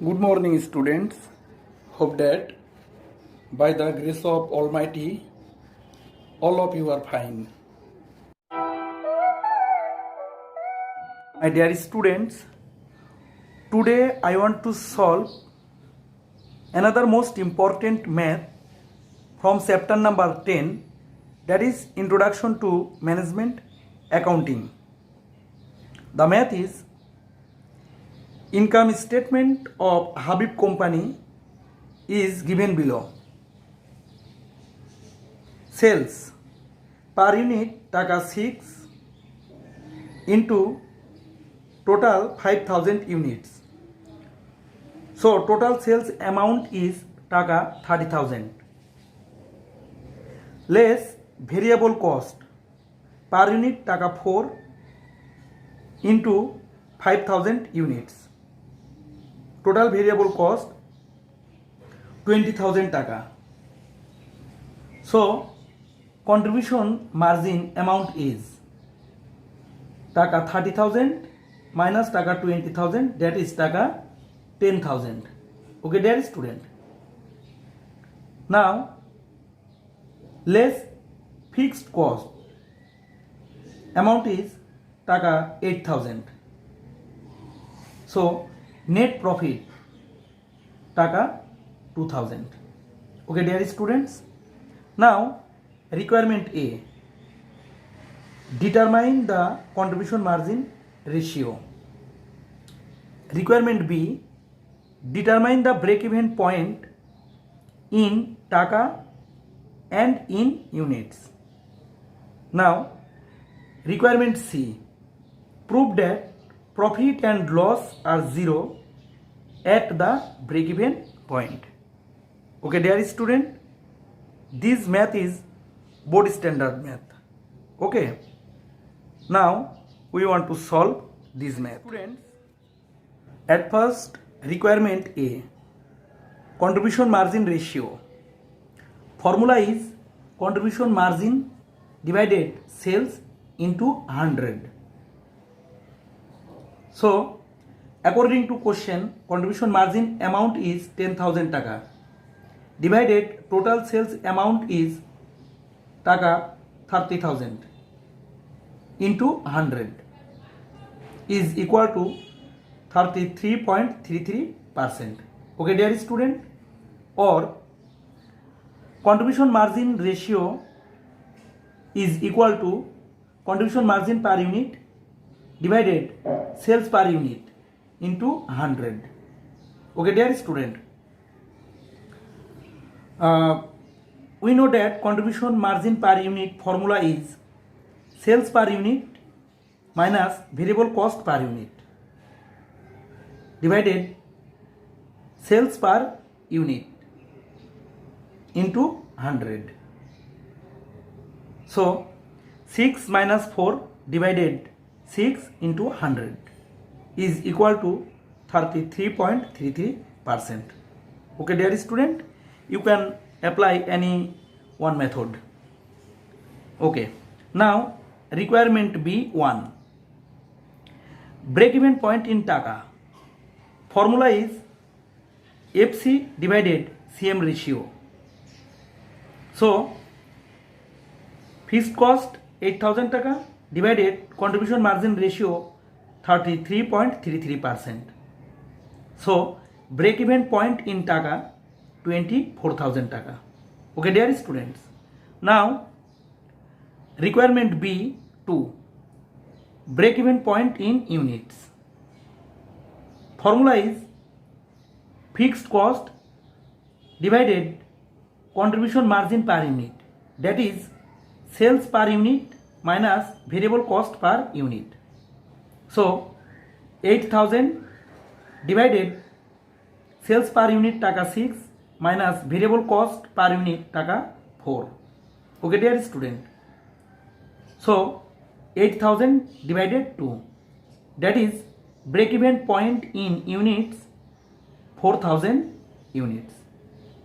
Good morning, students. Hope that by the grace of Almighty, all of you are fine. My dear students, today I want to solve another most important math from chapter number 10, that is Introduction to Management Accounting. The math is income statement of Habib Company is given below. Sales per unit taka 6 into total 5000 units. So total sales amount is taka 30,000. Less variable cost per unit taka 4 into 5000 units. Total variable cost 20,000 taka. So contribution margin amount is taka 30,000 minus taka 20,000, that is taka 10,000. Okay, dear student. Now less fixed cost amount is taka 8,000. So net profit taka 2,000. Okay, dear students. Now requirement A, determine the contribution margin ratio. Requirement B, determine the break-even point in taka and in units. Now requirement C, prove that profit and loss are zero at the break-even point. Okay, dear student, this math is board standard math. Okay, now we want to solve this math. Students, at first requirement A, contribution margin ratio. Formula is contribution margin divided sales into 100. So according to question, contribution margin amount is 10,000 taka divided total sales amount is taka 30,000 into 100 is equal to 33.33%. Okay, dear student, or contribution margin ratio is equal to contribution margin per unit divided sales per unit into 100. Okay, dear student, we know that contribution margin per unit formula is sales per unit minus variable cost per unit divided sales per unit into 100. So 6 minus 4 divided 6 into 100 is equal to 33.33%. Okay, dear student, you can apply any one method. Okay, now requirement B1, break even point in taka. Formula is FC divided CM ratio. So fixed cost 8,000 taka divided contribution margin ratio 33.33%. So break even point in taka 24,000 taka. Okay, dear students, now requirement B2, break even point in units. Formula is fixed cost divided contribution margin per unit, that is sales per unit minus variable cost per unit. So 8,000 divided sales per unit taka 6 minus variable cost per unit taka 4. Okay, dear student, so 8,000 divided 2, that is break even point in units 4,000 units.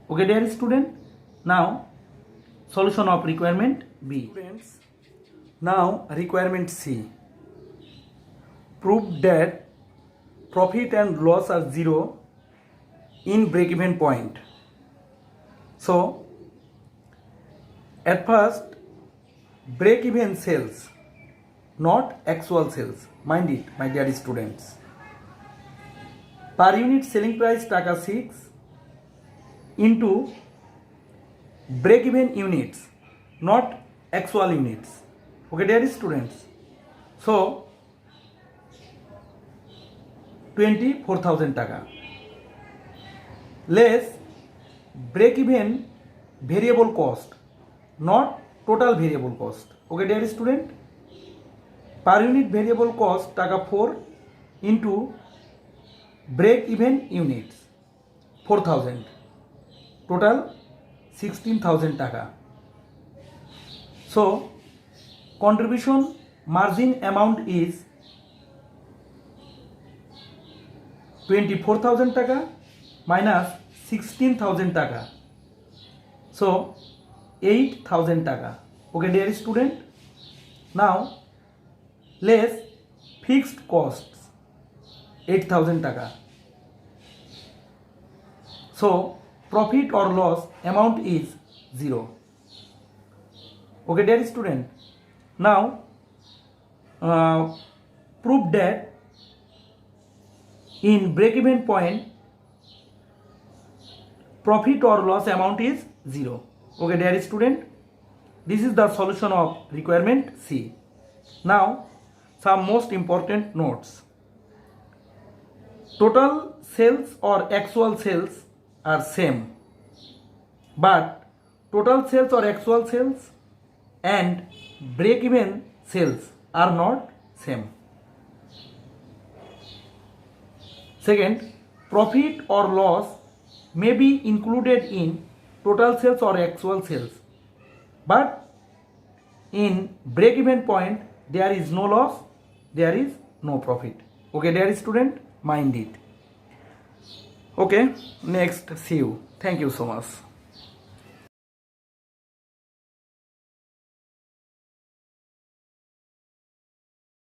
Okay, dear student, now solution of requirement B. Students, now requirement C, prove that profit and loss are zero in break even point. So at first break even sales, not actual sales. Mind it, my dear students. Per unit selling price টাকা 6 into break even units, not actual units. Okay, dear students. So 24,000 টাকা less break even variable cost, not total variable cost. Okay, dear student. Per unit variable cost টাকা 4 into break even units 4,000, total 16,000 টাকা. So contribution margin amount is 24,000 টাকা minus 16,000 টাকা, so 8,000 টাকা. Okay, dear student. Now less fixed costs 8,000 টাকা. So profit or loss amount is 0. Okay, dear student. Now prove that in break even point profit or loss amount is 0. Okay, dear student. This is the solution of requirement C. Now some most important notes. Total sales or actual sales are same, but total sales or actual sales and break even sales are not same. Second, profit or loss may be included in total sales or actual sales, but in break even point there is no loss, there is no profit. Okay, dear student, mind it. Okay, next, see you. Thank you so much.